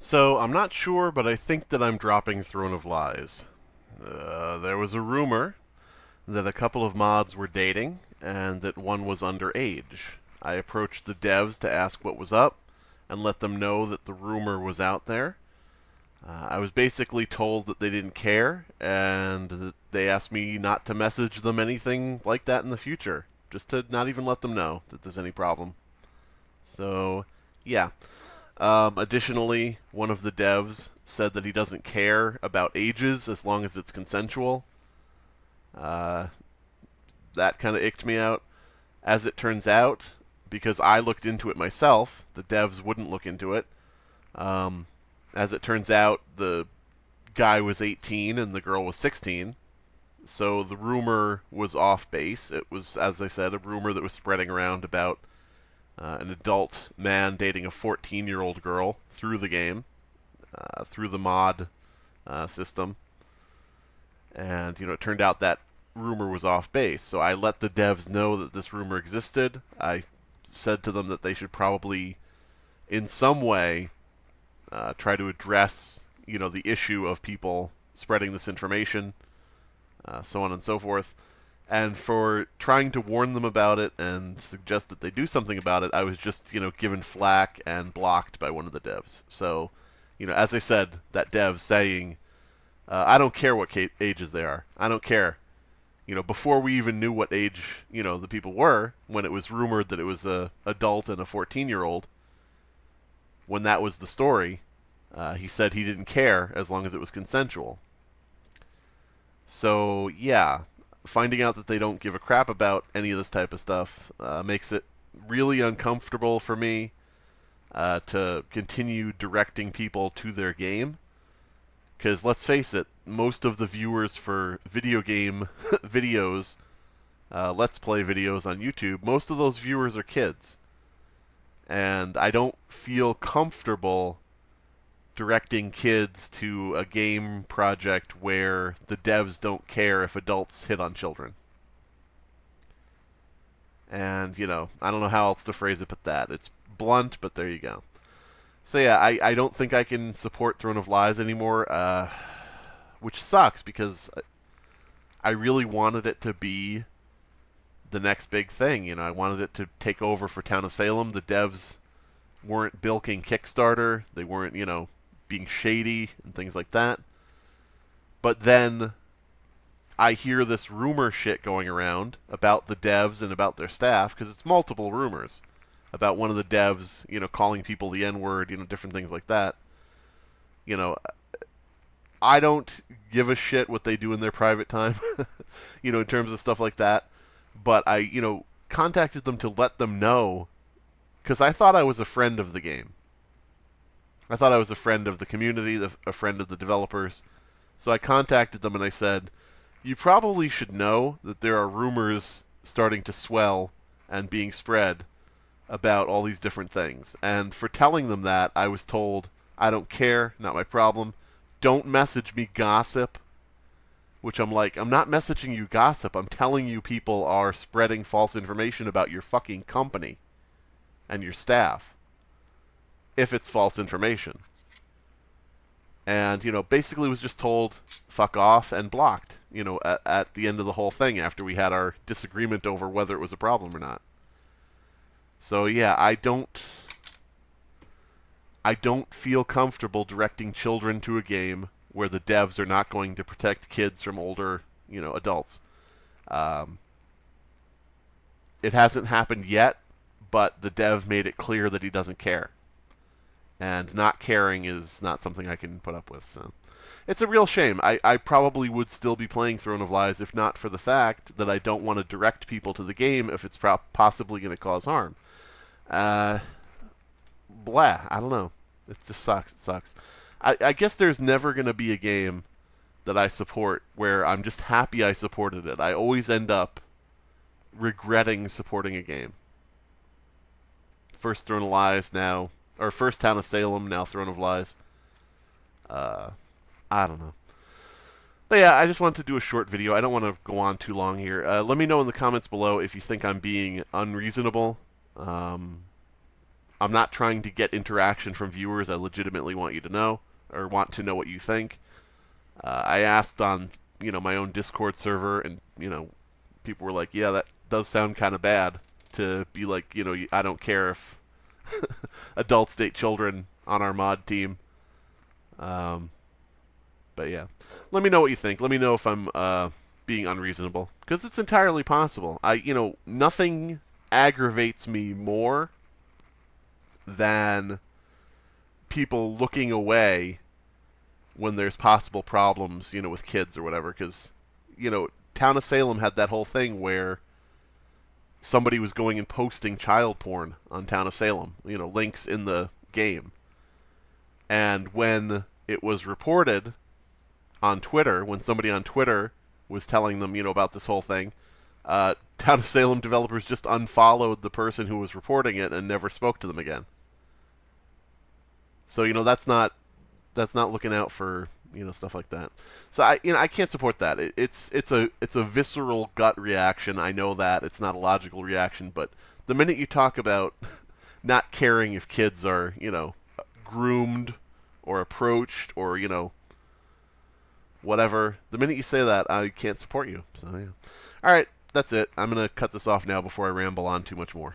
So, I'm not sure, but I think that I'm dropping Throne of Lies. There was a rumor that a couple of mods were dating, and that one was underage. I approached the devs to ask what was up, and let them know that the rumor was out there. I was basically told that they didn't care, and that they asked me not to message them anything like that in the future. Just to not even let them know that there's any problem. So, yeah. Additionally, one of the devs said that he doesn't care about ages as long as it's consensual. Uh, that kind of icked me out. As it turns out, because I looked into it myself, the devs wouldn't look into it. Um, as it turns out, the guy was 18 and the girl was 16. So the rumor was off base. It was, as I said, a rumor that was spreading around about an adult man dating a 14-year-old girl through the game, through the mod system. And, it turned out that rumor was off base. So I let the devs know that this rumor existed. I said to them that they should probably, in some way, try to address, the issue of people spreading this information, so on and so forth. And for trying to warn them about it and suggest that they do something about it, I was just, given flack and blocked by one of the devs. So, as I said, that dev saying, I don't care what ages they are. I don't care. Before we even knew what age, the people were, when it was rumored that it was a adult and a 14-year-old, when that was the story, he said he didn't care as long as it was consensual. So, yeah, finding out that they don't give a crap about any of this type of stuff makes it really uncomfortable for me to continue directing people to their game. Because let's face it, most of the viewers for video game videos, Let's Play videos on YouTube, most of those viewers are kids. And I don't feel comfortable directing kids to a game project where the devs don't care if adults hit on children. And, I don't know how else to phrase it but that. It's blunt, but there you go. So yeah, I don't think I can support Throne of Lies anymore, which sucks because I really wanted it to be the next big thing. I wanted it to take over for Town of Salem. The devs weren't bilking Kickstarter. They weren't, being shady and things like that. But then I hear this rumor shit going around about the devs and about their staff, because it's multiple rumors about one of the devs, calling people the N-word, different things like that. I don't give a shit what they do in their private time, in terms of stuff like that. But I, contacted them to let them know, because I thought I was a friend of the game. I thought I was a friend of the community, a friend of the developers. So I contacted them and I said, you probably should know that there are rumors starting to swell and being spread about all these different things. And for telling them that, I was told, I don't care, not my problem. Don't message me gossip. Which I'm like, I'm not messaging you gossip. I'm telling you people are spreading false information about your fucking company and your staff, if it's false information. And, basically was just told, fuck off, and blocked, at the end of the whole thing after we had our disagreement over whether it was a problem or not. So, yeah, I don't feel comfortable directing children to a game where the devs are not going to protect kids from older, adults. It hasn't happened yet, but the dev made it clear that he doesn't care. And not caring is not something I can put up with. So it's a real shame. I probably would still be playing Throne of Lies if not for the fact that I don't want to direct people to the game if it's possibly going to cause harm. Blah. I don't know. It just sucks. It sucks. I guess there's never going to be a game that I support where I'm just happy I supported it. I always end up regretting supporting a game. First Throne of Lies, now... or first Town of Salem, now Throne of Lies. I don't know. But yeah, I just wanted to do a short video. I don't want to go on too long here. Let me know in the comments below if you think I'm being unreasonable. I'm I'm not trying to get interaction from viewers. I legitimately want you to know, or want to know what you think. I asked on, my own Discord server, and, people were like, yeah, that does sound kind of bad to be like, I don't care if adults date children on our mod team. But yeah, let me know what you think. Let me know if I'm being unreasonable, because it's entirely possible. Nothing aggravates me more than people looking away when there's possible problems, with kids or whatever. Because, Town of Salem had that whole thing where somebody was going and posting child porn on Town of Salem, links in the game. And when it was reported on Twitter, when somebody on Twitter was telling them, about this whole thing, Town of Salem developers just unfollowed the person who was reporting it and never spoke to them again. So, that's not looking out for, stuff like that. So I can't support that. It's a visceral gut reaction. I know that it's not a logical reaction, but the minute you talk about not caring if kids are, groomed or approached or, whatever, the minute you say that, I can't support you. So yeah. All right, that's it. I'm going to cut this off now before I ramble on too much more.